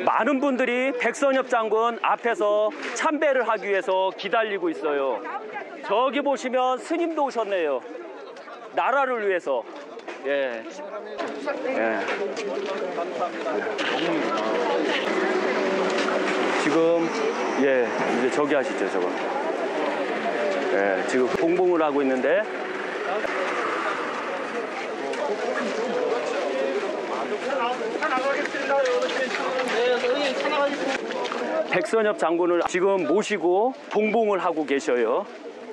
많은 분들이 백선엽 장군 앞에서 참배를 하기 위해서 기다리고 있어요. 저기 보시면 스님도 오셨네요. 나라를 위해서. 예. 예. 지금 예 이제 저기 하시죠 저거. 예 지금 봉봉을 하고 있는데. 백선엽 장군을 지금 모시고 봉봉을 하고 계셔요.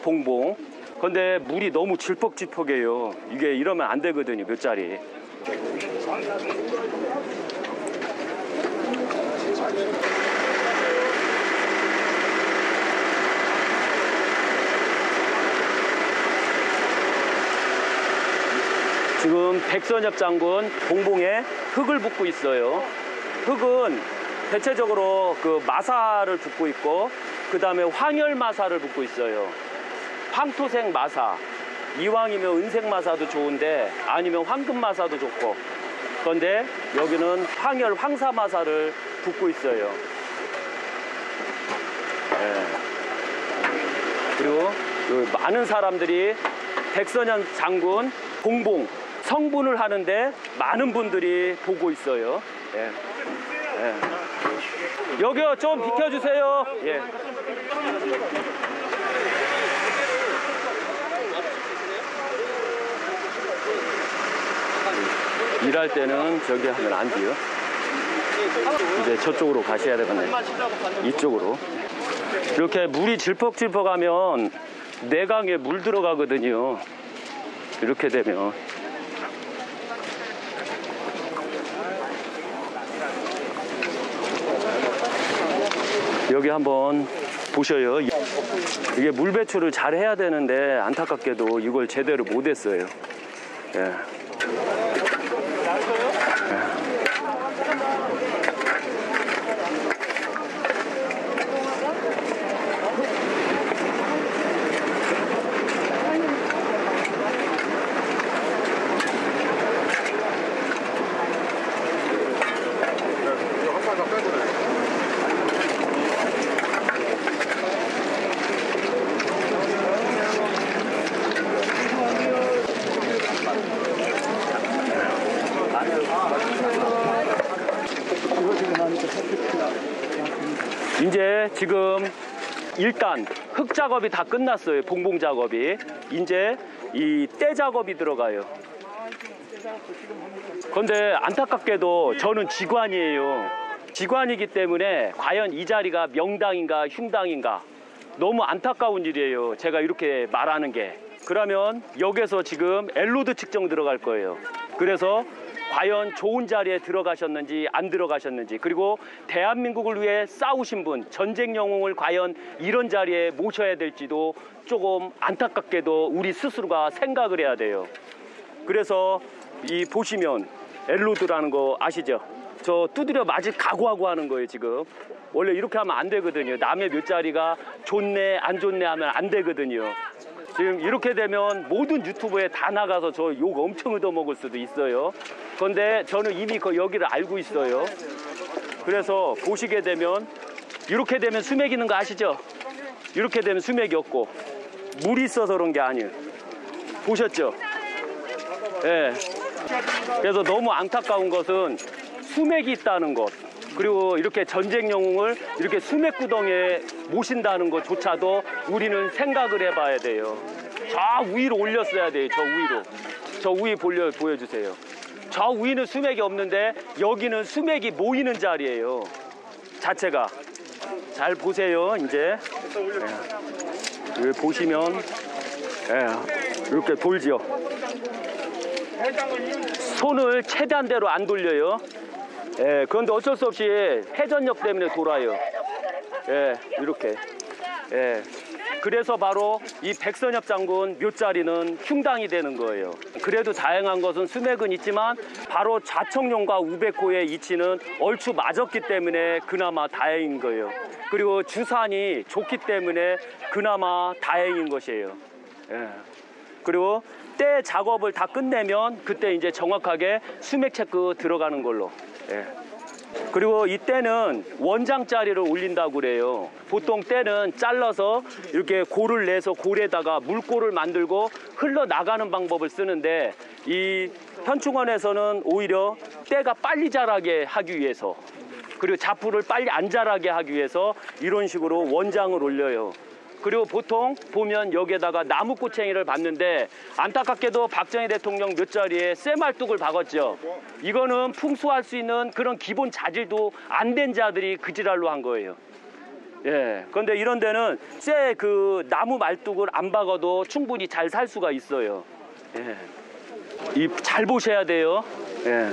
봉봉. 근데 물이 너무 질퍽질퍽해요. 이게 이러면 안 되거든요. 몇 자리. 지금 백선엽 장군 봉봉에 흙을 붓고 있어요. 흙은 대체적으로 그 마사를 붓고 있고 그 다음에 황열 마사를 붓고 있어요. 황토색 마사, 이왕이면 은색 마사도 좋은데 아니면 황금 마사도 좋고, 그런데 여기는 황열 황사 마사를 붓고 있어요. 네. 그리고 많은 사람들이 백선엽 장군 봉봉 성분을 하는데 많은 분들이 보고 있어요. 예. 예. 여기요 좀 비켜주세요. 예. 일할 때는 저기 하면 안 돼요. 이제 저쪽으로 가셔야 되겠네. 이쪽으로. 이렇게 물이 질퍽질퍽하면 내강에 물 들어가거든요. 이렇게 되면. 여기 한번 보셔요. 이게 물 배출을 잘 해야 되는데 안타깝게도 이걸 제대로 못 했어요. 예. 이제 지금 일단 흙 작업이 다 끝났어요. 봉봉 작업이. 이제 이 때 작업이 들어가요. 그런데 안타깝게도 저는 직관이에요. 직관이기 때문에 과연 이 자리가 명당인가 흉당인가 너무 안타까운 일이에요. 제가 이렇게 말하는 게. 그러면 여기서 지금 엘로드 측정 들어갈 거예요. 그래서 과연 좋은 자리에 들어가셨는지 안 들어가셨는지, 그리고 대한민국을 위해 싸우신 분, 전쟁 영웅을 과연 이런 자리에 모셔야 될지도 조금 안타깝게도 우리 스스로가 생각을 해야 돼요. 그래서 이 보시면 엘로드라는 거 아시죠? 저 두드려 맞을 각오하고 하는 거예요. 지금 원래 이렇게 하면 안 되거든요. 남의 몇 자리가 좋네 안 좋네 하면 안 되거든요. 지금 이렇게 되면 모든 유튜브에 다 나가서 저 욕 엄청 얻어먹을 수도 있어요. 그런데 저는 이미 여기를 알고 있어요. 그래서 보시게 되면 이렇게 되면 수맥 있는 거 아시죠? 이렇게 되면 수맥이 없고 물이 있어서 그런 게 아니에요. 보셨죠? 예. 그래서 너무 안타까운 것은 수맥이 있다는 것, 그리고 이렇게 전쟁 영웅을 이렇게 수맥 구덩이에 모신다는 것조차도 우리는 생각을 해봐야 돼요. 저 위로 올렸어야 돼요. 저 위로. 저 위에 보여주세요. 저 위는 수맥이 없는데 여기는 수맥이 모이는 자리예요. 자체가. 잘 보세요. 이제 여기 보시면 이렇게 돌지요. 손을 최대한대로 안 돌려요. 그런데 어쩔 수 없이 회전력 때문에 돌아요. 이렇게. 그래서 바로 이 백선엽 장군 묘자리는 흉당이 되는 거예요. 그래도 다행한 것은 수맥은 있지만 바로 좌청룡과 우백호의 이치는 얼추 맞았기 때문에 그나마 다행인 거예요. 그리고 주산이 좋기 때문에 그나마 다행인 것이에요. 예. 그리고 때 작업을 다 끝내면 그때 이제 정확하게 수맥 체크 들어가는 걸로. 예. 그리고 이 때는 원장짜리를 올린다고 그래요. 보통 때는 잘라서 이렇게 골을 내서 골에다가 물골을 만들고 흘러나가는 방법을 쓰는데, 이 현충원에서는 오히려 때가 빨리 자라게 하기 위해서, 그리고 자풀을 빨리 안 자라게 하기 위해서 이런 식으로 원장을 올려요. 그리고 보통 보면 여기에다가 나무꼬챙이를 박는데, 안타깝게도 박정희 대통령 몇 자리에 쇠말뚝을 박았죠. 이거는 풍수할 수 있는 그런 기본 자질도 안 된 자들이 그 지랄로 한 거예요. 예. 그런데 이런 데는 쇠 그 나무 말뚝을 안 박아도 충분히 잘 살 수가 있어요. 예. 이 잘 보셔야 돼요. 예.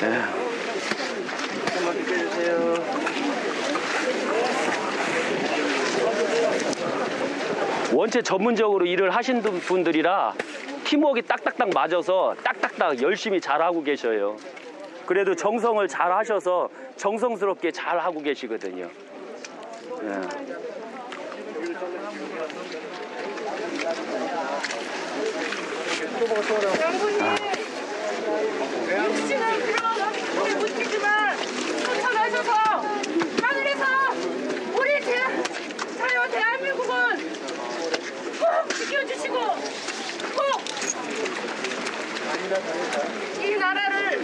예. 원체 전문적으로 일을 하신 분들이라 팀워크가 딱딱딱 맞아서 딱딱딱 열심히 잘하고 계셔요. 그래도 정성을 잘 하셔서 정성스럽게 잘 하고 계시거든요. 예. 장군님, 육신은 그런 우리 묻히지만 선천하셔서 하늘에서 우리 자유 대한민국은 꼭 지켜주시고 꼭 이 나라를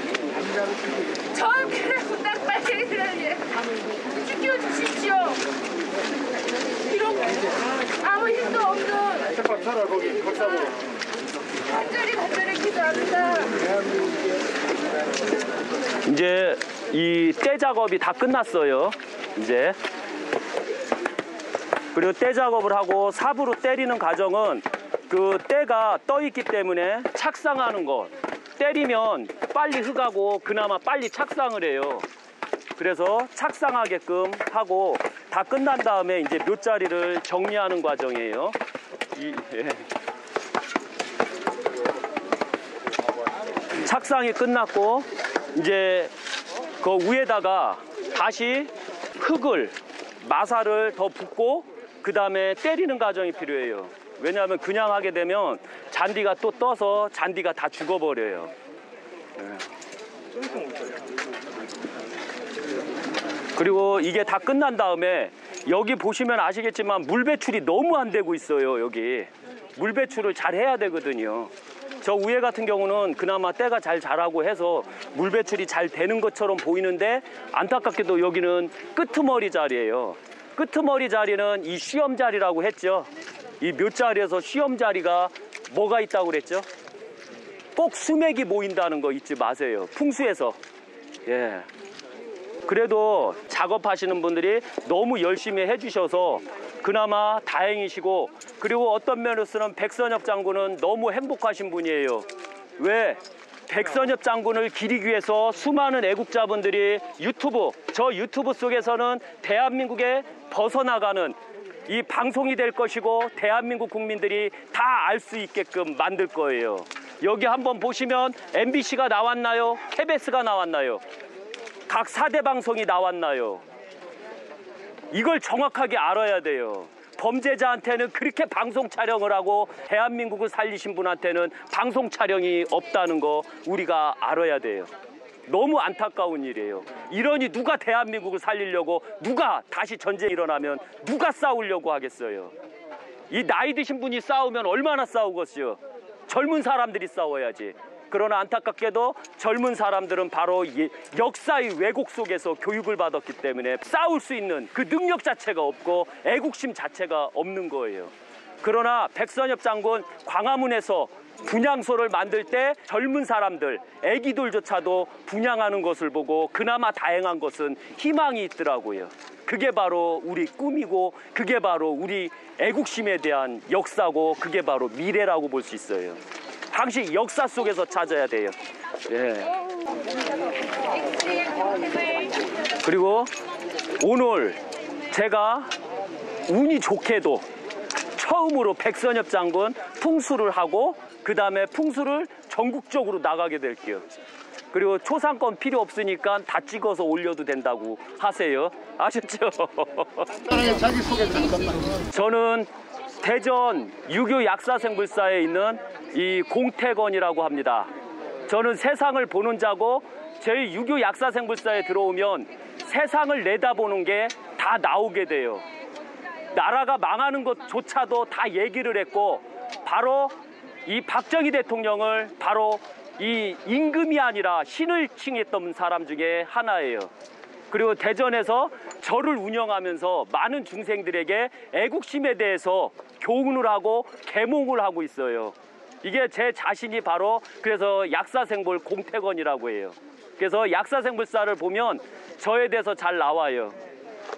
정의롭고 딱 빨갱이들에게 지켜주십시오. 비록 아무 힘도 없는 간절히 기도합니다. 이제 이 때 작업이 다 끝났어요. 이제. 그리고 때 작업을 하고 삽으로 때리는 과정은 그 때가 떠 있기 때문에 착상하는 것, 때리면 빨리 흙하고 그나마 빨리 착상을 해요. 그래서 착상하게끔 하고 다 끝난 다음에 이제 묘자리를 정리하는 과정이에요. 예. 착상이 끝났고 이제 그 위에다가 다시 흙을 마사를 더 붓고 그 다음에 때리는 과정이 필요해요. 왜냐하면 그냥 하게 되면 잔디가 또 떠서 잔디가 다 죽어버려요. 그리고 이게 다 끝난 다음에 여기 보시면 아시겠지만 물 배출이 너무 안 되고 있어요. 여기 물 배출을 잘 해야 되거든요. 저 위에 같은 경우는 그나마 때가 잘 자라고 해서 물 배출이 잘 되는 것처럼 보이는데, 안타깝게도 여기는 끄트머리 자리예요. 끄트머리 자리는 이 쉬엄 자리라고 했죠. 이 묘자리에서 쉬엄 자리가 뭐가 있다고 그랬죠? 꼭 수맥이 모인다는 거 잊지 마세요. 풍수에서. 예. 그래도 작업하시는 분들이 너무 열심히 해주셔서 그나마 다행이시고, 그리고 어떤 면으로서는 백선엽 장군은 너무 행복하신 분이에요. 왜? 백선엽 장군을 기리기 위해서 수많은 애국자분들이 저 유튜브 속에서는 대한민국에 벗어나가는 이 방송이 될 것이고, 대한민국 국민들이 다 알 수 있게끔 만들 거예요. 여기 한번 보시면 MBC가 나왔나요? KBS가 나왔나요? 각 4대 방송이 나왔나요? 이걸 정확하게 알아야 돼요. 범죄자한테는 그렇게 방송 촬영을 하고 대한민국을 살리신 분한테는 방송 촬영이 없다는 거 우리가 알아야 돼요. 너무 안타까운 일이에요. 이러니 누가 대한민국을 살리려고, 누가 다시 전쟁이 일어나면 누가 싸우려고 하겠어요. 이 나이 드신 분이 싸우면 얼마나 싸우겠어요. 젊은 사람들이 싸워야지. 그러나 안타깝게도 젊은 사람들은 바로 역사의 왜곡 속에서 교육을 받았기 때문에 싸울 수 있는 그 능력 자체가 없고 애국심 자체가 없는 거예요. 그러나 백선엽 장군 광화문에서 분향소를 만들 때 젊은 사람들, 애기들조차도 분향하는 것을 보고 그나마 다행한 것은 희망이 있더라고요. 그게 바로 우리 꿈이고, 그게 바로 우리 애국심에 대한 역사고, 그게 바로 미래라고 볼 수 있어요. 항상 역사 속에서 찾아야 돼요. 예. 그리고 오늘 제가 운이 좋게도 처음으로 백선엽 장군 풍수를 하고 그 다음에 풍수를 전국적으로 나가게 될게요. 그리고 초상권 필요 없으니까 다 찍어서 올려도 된다고 하세요. 아셨죠? 자기소개 잠깐만. 저는 대전 유교 약사생불사에 있는 이 공태건이라고 합니다. 저는 세상을 보는 자고 저희 유교 약사생불사에 들어오면 세상을 내다보는 게 다 나오게 돼요. 나라가 망하는 것조차도 다 얘기를 했고 바로 이 박정희 대통령을 바로 이 임금이 아니라 신을 칭했던 사람 중에 하나예요. 그리고 대전에서 절을 운영하면서 많은 중생들에게 애국심에 대해서 교훈을 하고 계몽을 하고 있어요. 이게 제 자신이 바로 그래서 약사생불 공태건이라고 해요. 그래서 약사생불사를 보면 저에 대해서 잘 나와요.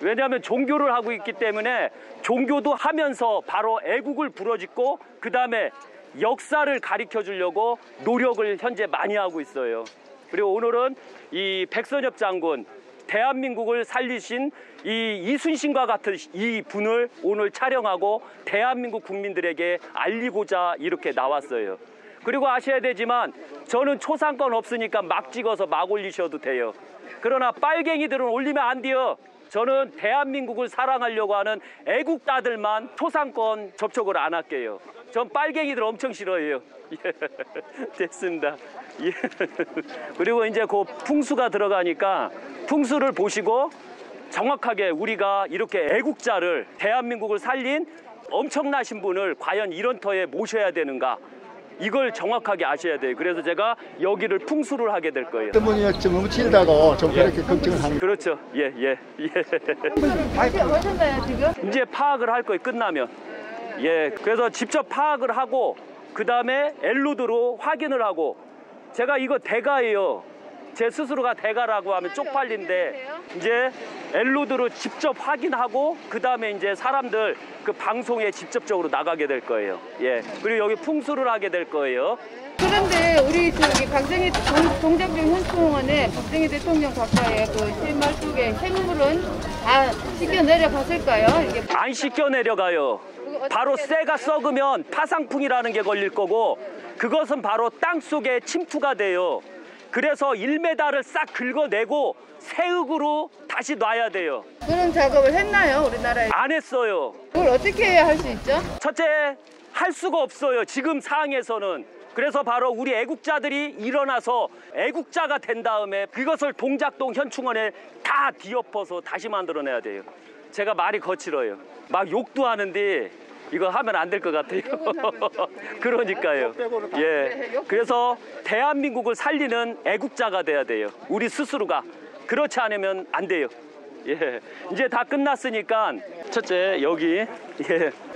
왜냐하면 종교를 하고 있기 때문에 종교도 하면서 바로 애국을 부러짓고 그 다음에 역사를 가르쳐 주려고 노력을 현재 많이 하고 있어요. 그리고 오늘은 이 백선엽 장군 대한민국을 살리신 이 이순신과 같은 이 분을 오늘 촬영하고 대한민국 국민들에게 알리고자 이렇게 나왔어요. 그리고 아셔야 되지만 저는 초상권 없으니까 막 찍어서 막 올리셔도 돼요. 그러나 빨갱이들은 올리면 안 돼요. 저는 대한민국을 사랑하려고 하는 애국가들만 초상권 접촉을 안 할게요. 전 빨갱이들 엄청 싫어해요. 예. 됐습니다. 예. 그리고 이제 그 풍수가 들어가니까 풍수를 보시고 정확하게 우리가 이렇게 애국자를 대한민국을 살린 엄청나신 분을 과연 이런 터에 모셔야 되는가 이걸 정확하게 아셔야 돼요. 그래서 제가 여기를 풍수를 하게 될 거예요. 때문에 좀 훔칠다고 좀 그렇게 걱정을 합니다. 그렇죠. 예. 어딘가요 지금? 이제 파악을 할 거예요. 끝나면. 예. 그래서 직접 파악을 하고 그 다음에 엘로드로 확인을 하고 제가 이거 대가예요. 제 스스로가 대가라고 하면 쪽팔린데 이제 엘로드로 직접 확인하고 그 다음에 이제 사람들 그 방송에 직접적으로 나가게 될 거예요. 예. 그리고 여기 풍수를 하게 될 거예요. 그런데 우리 저기 박정희 동작중 현충원에 박정희 대통령 각하의 그 실말 속에 생물은 다 씻겨 내려갔을까요? 이게 안 씻겨 내려가요. 바로 쇠가 썩으면 파상풍이라는 게 걸릴 거고 그것은 바로 땅 속에 침투가 돼요. 그래서 1m를 싹 긁어내고 새흙으로 다시 놔야 돼요. 그런 작업을 했나요, 우리나라에? 안 했어요. 그걸 어떻게 해야 할 수 있죠? 첫째, 할 수가 없어요. 지금 상황에서는. 그래서 바로 우리 애국자들이 일어나서 애국자가 된 다음에 그것을 동작동 현충원에 다 뒤엎어서 다시 만들어내야 돼요. 제가 말이 거칠어요. 막 욕도 하는데 이거 하면 안 될 것 같아요. 그러니까요. 예. 그래서 대한민국을 살리는 애국자가 돼야 돼요. 우리 스스로가. 그렇지 않으면 안 돼요. 예. 이제 다 끝났으니까 첫째 여기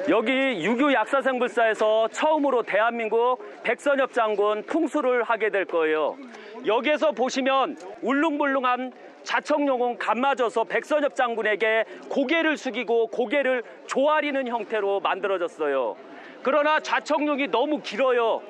여기 유교 약사생불사에서 처음으로 대한민국 백선엽 장군 풍수를 하게 될 거예요. 여기에서 보시면 울릉불릉한 자청용은 감아져서 백선엽 장군에게 고개를 숙이고 고개를 조아리는 형태로 만들어졌어요. 그러나 좌청룡이 너무 길어요.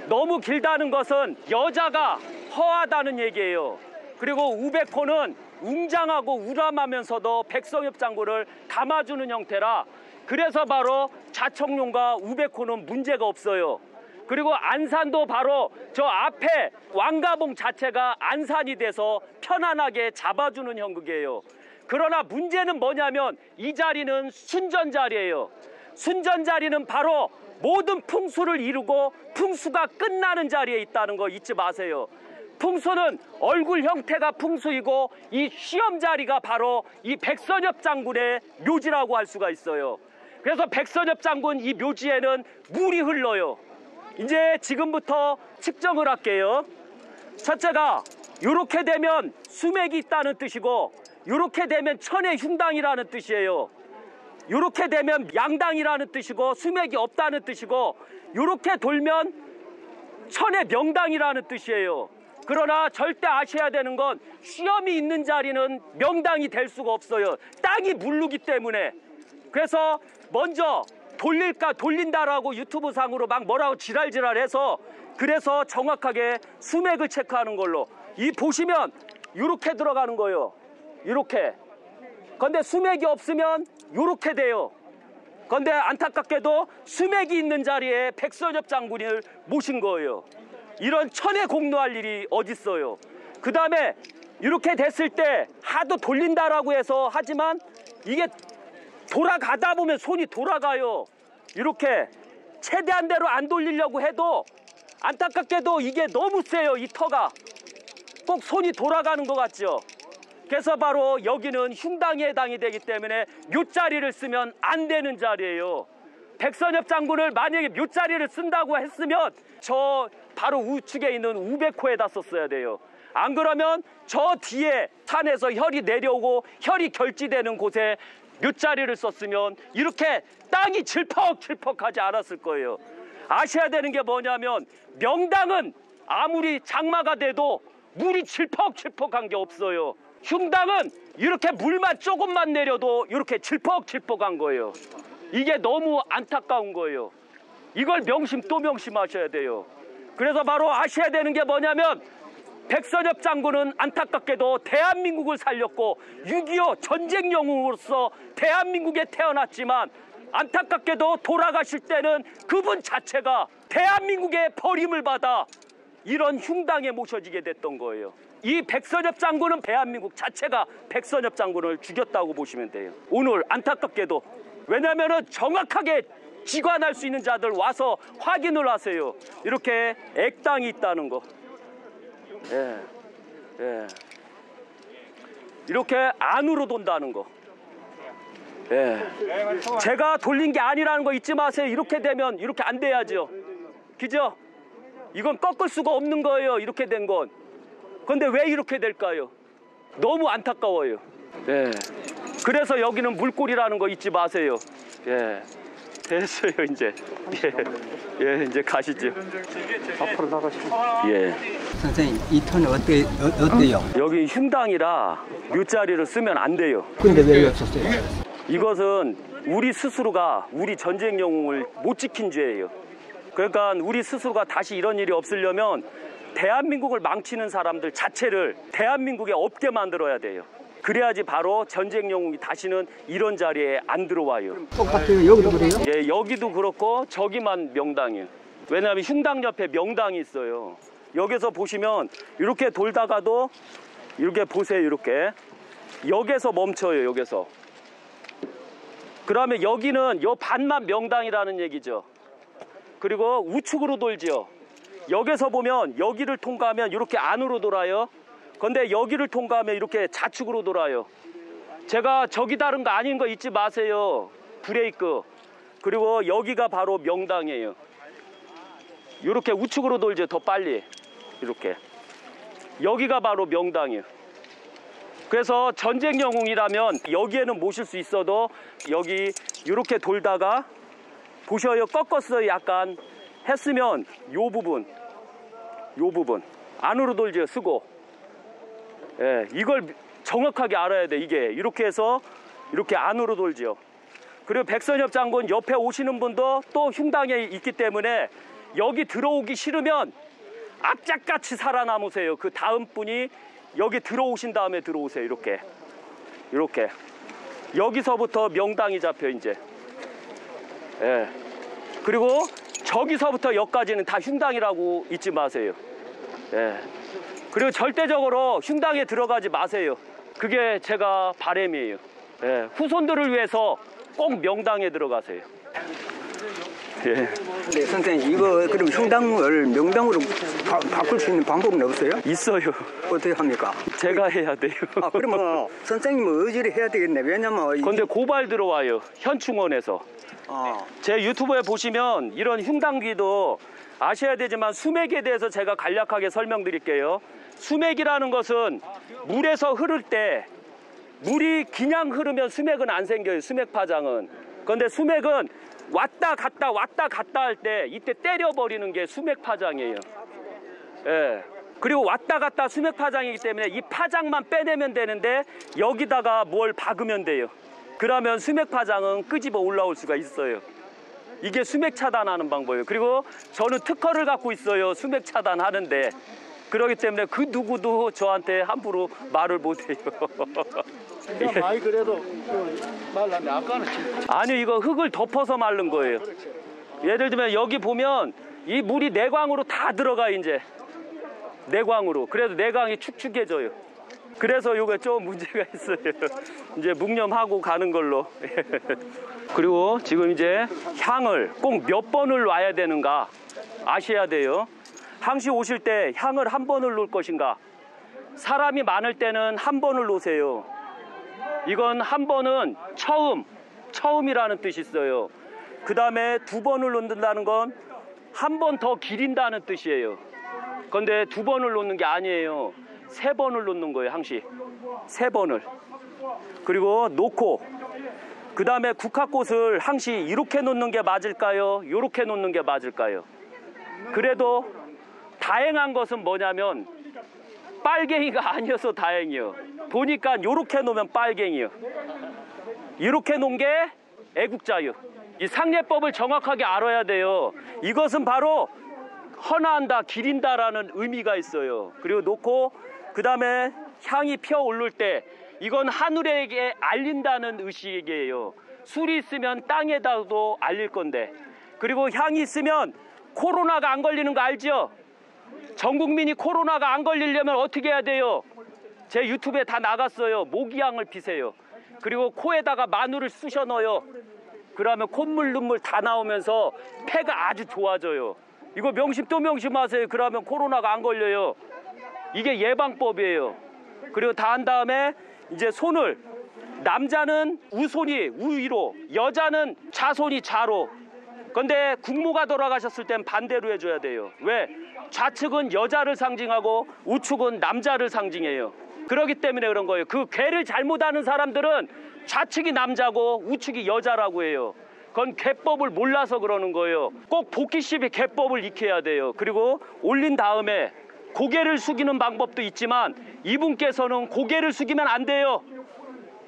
너무 길다는 것은 여자가 허하다는 얘기예요. 그리고 우백호는 웅장하고 우람하면서도 백선엽 장군을 감아주는 형태라 그래서 바로 좌청룡과 우백호는 문제가 없어요. 그리고 안산도 바로 저 앞에 왕가봉 자체가 안산이 돼서 편안하게 잡아주는 형국이에요. 그러나 문제는 뭐냐면 이 자리는 순전 자리예요. 순전 자리는 바로 모든 풍수를 이루고 풍수가 끝나는 자리에 있다는 거 잊지 마세요. 풍수는 얼굴 형태가 풍수이고 이 시험 자리가 바로 이 백선엽 장군의 묘지라고 할 수가 있어요. 그래서 백선엽 장군 이 묘지에는 물이 흘러요. 이제 지금부터 측정을 할게요. 첫째가 이렇게 되면 수맥이 있다는 뜻이고 이렇게 되면 천의 흉당이라는 뜻이에요. 이렇게 되면 양당이라는 뜻이고 수맥이 없다는 뜻이고 이렇게 돌면 천의 명당이라는 뜻이에요. 그러나 절대 아셔야 되는 건 시험이 있는 자리는 명당이 될 수가 없어요. 땅이 물르기 때문에. 그래서 먼저 돌릴까 돌린다라고 유튜브 상으로 막 뭐라고 지랄지랄해서 그래서 정확하게 수맥을 체크하는 걸로. 이 보시면 이렇게 들어가는 거예요. 이렇게. 근데 수맥이 없으면 이렇게 돼요. 근데 안타깝게도 수맥이 있는 자리에 백선엽 장군을 모신 거예요. 이런 천에 공노할 일이 어딨어요. 그 다음에 이렇게 됐을 때 하도 돌린다라고 해서 하지만 이게 돌아가다 보면 손이 돌아가요. 이렇게 최대한대로 안 돌리려고 해도 안타깝게도 이게 너무 세요. 이 터가 꼭 손이 돌아가는 것 같죠. 그래서 바로 여기는 흉당에 해당이 되기 때문에 묘자리를 쓰면 안 되는 자리예요. 백선엽 장군을 만약에 묘자리를 쓴다고 했으면 저 바로 우측에 있는 우백호에다 썼어야 돼요. 안 그러면 저 뒤에 산에서 혈이 내려오고 혈이 결지되는 곳에 묘자리를 썼으면 이렇게 땅이 질퍽질퍽하지 않았을 거예요. 아셔야 되는 게 뭐냐면 명당은 아무리 장마가 돼도 물이 질퍽질퍽한 게 없어요. 흉당은 이렇게 물만 조금만 내려도 이렇게 질퍽질퍽한 거예요. 이게 너무 안타까운 거예요. 이걸 명심 또 명심하셔야 돼요. 그래서 바로 아셔야 되는 게 뭐냐면 백선엽 장군은 안타깝게도 대한민국을 살렸고 6.25 전쟁 영웅으로서 대한민국에 태어났지만 안타깝게도 돌아가실 때는 그분 자체가 대한민국의 버림을 받아 이런 흉당에 모셔지게 됐던 거예요. 이 백선엽 장군은 대한민국 자체가 백선엽 장군을 죽였다고 보시면 돼요. 오늘 안타깝게도 왜냐하면 정확하게 직관할 수 있는 자들 와서 확인을 하세요. 이렇게 액당이 있다는 거. 예, 예. 이렇게 안으로 돈다는 거. 예. 제가 돌린 게 아니라는 거 잊지 마세요. 이렇게 되면 이렇게 안 돼야죠. 그죠? 이건 꺾을 수가 없는 거예요. 이렇게 된 건. 그런데 왜 이렇게 될까요? 너무 안타까워요. 예. 그래서 여기는 물골이라는 거 잊지 마세요. 예. 됐어요, 이제. 예. 예, 이제 가시죠. 앞으로 나가시죠. 예. 선생님, 이 터는 어때요? 여기 흉당이라 묘자리를 쓰면 안 돼요. 근데 왜 없었어요? 이것은 우리 스스로가 우리 전쟁 영웅을 못 지킨 죄예요. 그러니까 우리 스스로가 다시 이런 일이 없으려면 대한민국을 망치는 사람들 자체를 대한민국에 없게 만들어야 돼요. 그래야지 바로 전쟁 영웅이 다시는 이런 자리에 안 들어와요. 똑같아요. 여기도 그래요? 예, 여기도 그렇고 저기만 명당이에요. 왜냐하면 흉당 옆에 명당이 있어요. 여기서 보시면 이렇게 돌다가도 이렇게 보세요. 이렇게 여기서 멈춰요. 여기서. 그러면 여기는 요 반만 명당이라는 얘기죠. 그리고 우측으로 돌지요. 여기서 보면 여기를 통과하면 이렇게 안으로 돌아요. 근데 여기를 통과하면 이렇게 좌측으로 돌아요. 제가 저기 다른 거 아닌 거 잊지 마세요. 브레이크. 그리고 여기가 바로 명당이에요. 이렇게 우측으로 돌죠. 더 빨리. 이렇게. 여기가 바로 명당이에요. 그래서 전쟁 영웅이라면 여기에는 모실 수 있어도 여기 이렇게 돌다가 보셔요. 꺾었어요. 약간 했으면 요 부분 안으로 돌죠. 쓰고. 예, 이걸 정확하게 알아야 돼. 이게 이렇게 해서 이렇게 안으로 돌죠. 그리고 백선엽 장군 옆에 오시는 분도 또 흉당에 있기 때문에 여기 들어오기 싫으면 악착같이 살아남으세요. 그 다음 분이 여기 들어오신 다음에 들어오세요. 이렇게 여기서부터 명당이 잡혀 이제. 예. 그리고 저기서부터 여기까지는 다 흉당이라고 잊지 마세요. 예. 그리고 절대적으로 흉당에 들어가지 마세요. 그게 제가 바람이에요. 예. 후손들을 위해서 꼭 명당에 들어가세요. 예. 네, 선생님, 이거 그럼 흉당을 명당으로 바꿀 수 있는 방법은 없어요? 있어요. 어떻게 합니까? 제가 해야 돼요. 아, 그러면 선생님은 의지를 해야 되겠네. 왜냐면 근데 고발 들어와요. 현충원에서. 아, 제 유튜브에 보시면 이런 흉당귀도 아셔야 되지만 수맥에 대해서 제가 간략하게 설명드릴게요. 수맥이라는 것은 물에서 흐를 때 물이 그냥 흐르면 수맥은 안 생겨요. 수맥 파장은. 그런데 수맥은 왔다 갔다 할 때 이때 때려버리는 게 수맥 파장이에요. 예. 그리고 왔다 갔다 수맥 파장이기 때문에 이 파장만 빼내면 되는데 여기다가 뭘 박으면 돼요. 그러면 수맥 파장은 끄집어 올라올 수가 있어요. 이게 수맥 차단하는 방법이에요. 그리고 저는 특허를 갖고 있어요. 수맥 차단하는데. 그렇기 때문에 그 누구도 저한테 함부로 말을 못해요. 진짜 많이 그래도 말랐네. 아까는 아니요, 이거 흙을 덮어서 마른 거예요. 예를 들면 여기 보면 이 물이 내광으로 다 들어가 이제 내광으로. 그래서 내광이 축축해져요. 그래서 요게 좀 문제가 있어요. 이제 묵념하고 가는 걸로. 그리고 지금 이제 향을 꼭 몇 번을 놔야 되는가 아셔야 돼요. 항시 오실 때 향을 한 번을 놓을 것인가, 사람이 많을 때는 한 번을 놓으세요. 이건 한 번은 처음이라는 뜻이 있어요. 그 다음에 두 번을 놓는다는 건 한 번 더 기린다는 뜻이에요. 그런데 두 번을 놓는 게 아니에요. 세 번을 놓는 거예요. 항시 세 번을. 그리고 놓고 그 다음에 국화꽃을 항시 이렇게 놓는 게 맞을까요? 이렇게 놓는 게 맞을까요? 그래도 다행한 것은 뭐냐면 빨갱이가 아니어서 다행이요. 보니까 이렇게 놓으면 빨갱이요. 이렇게 놓은 게 애국자요. 이 상례법을 정확하게 알아야 돼요. 이것은 바로 헌화한다, 기린다라는 의미가 있어요. 그리고 놓고 그 다음에 향이 피어오를 때 이건 하늘에게 알린다는 의식이에요. 술이 있으면 땅에다도 알릴 건데, 그리고 향이 있으면 코로나가 안 걸리는 거 알죠? 전 국민이 코로나가 안 걸리려면 어떻게 해야 돼요? 제 유튜브에 다 나갔어요. 모기향을 피세요. 그리고 코에다가 마늘을 쑤셔 넣어요. 그러면 콧물 눈물 다 나오면서 폐가 아주 좋아져요. 이거 명심 또 명심하세요. 그러면 코로나가 안 걸려요. 이게 예방법이에요. 그리고 다 한 다음에 이제 손을, 남자는 우손이 우위로, 여자는 좌손이 좌로. 근데 국모가 돌아가셨을 땐 반대로 해줘야 돼요. 왜? 좌측은 여자를 상징하고 우측은 남자를 상징해요. 그렇기 때문에 그런 거예요. 그 괴를 잘못 아는 사람들은 좌측이 남자고 우측이 여자라고 해요. 그건 괴법을 몰라서 그러는 거예요. 꼭 복귀십의 괴법을 익혀야 돼요. 그리고 올린 다음에 고개를 숙이는 방법도 있지만 이분께서는 고개를 숙이면 안 돼요.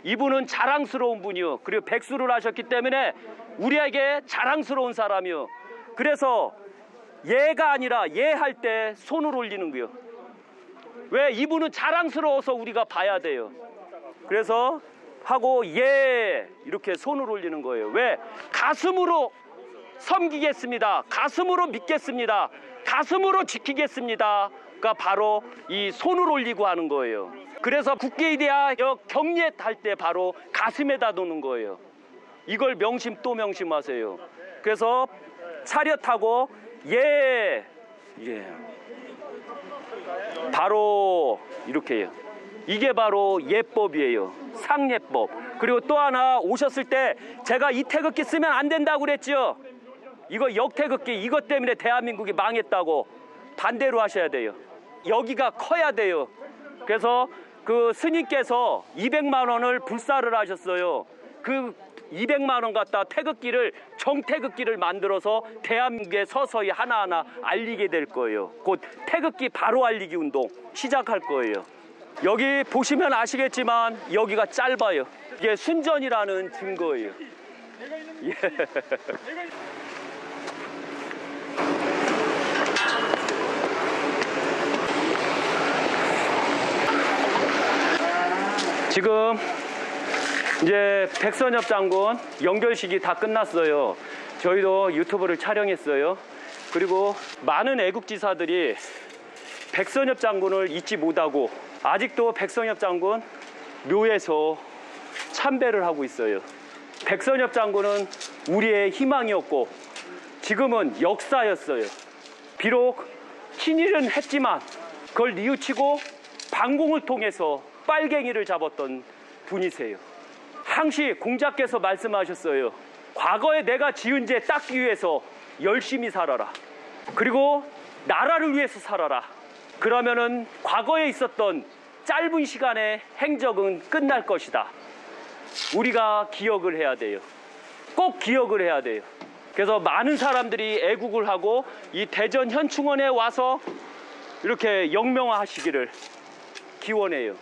이분은 자랑스러운 분이요. 그리고 백수를 하셨기 때문에 우리에게 자랑스러운 사람이요. 그래서 예가 아니라 예 할 때 손을 올리는 거예요. 왜? 이분은 자랑스러워서 우리가 봐야 돼요. 그래서 하고 예 이렇게 손을 올리는 거예요. 왜? 가슴으로 섬기겠습니다. 가슴으로 믿겠습니다. 가슴으로 지키겠습니다. 가 바로 이 손을 올리고 하는 거예요. 그래서 국회의대학 경례할 때 바로 가슴에다 놓는 거예요. 이걸 명심 또 명심하세요. 그래서 차렷하고 예 바로 이렇게 해요. 이게 바로 예법이에요. 상예법. 그리고 또 하나, 오셨을 때 제가 이 태극기 쓰면 안 된다고 그랬죠. 이거 역태극기, 이것 때문에 대한민국이 망했다고 반대로 하셔야 돼요. 여기가 커야 돼요. 그래서 그 스님께서 200만 원을 불사를 하셨어요. 그 200만 원 갖다 태극기를, 정태극기를 만들어서 대한민국에 서서히 하나하나 알리게 될 거예요. 곧 태극기 바로 알리기 운동 시작할 거예요. 여기 보시면 아시겠지만 여기가 짧아요. 이게 순전이라는 증거예요. 예. 지금 이제 백선엽 장군 연결식이 다 끝났어요. 저희도 유튜브를 촬영했어요. 그리고 많은 애국지사들이 백선엽 장군을 잊지 못하고 아직도 백선엽 장군 묘에서 참배를 하고 있어요. 백선엽 장군은 우리의 희망이었고 지금은 역사였어요. 비록 친일은 했지만 그걸 뉘우치고 반공을 통해서 빨갱이를 잡았던 분이세요. 항시 공자께서 말씀하셨어요. 과거에 내가 지은 죄 닦기 위해서 열심히 살아라. 그리고 나라를 위해서 살아라. 그러면은 과거에 있었던 짧은 시간의 행적은 끝날 것이다. 우리가 기억을 해야 돼요. 꼭 기억을 해야 돼요. 그래서 많은 사람들이 애국을 하고 이 대전 현충원에 와서 이렇게 영명화하시기를 기원해요.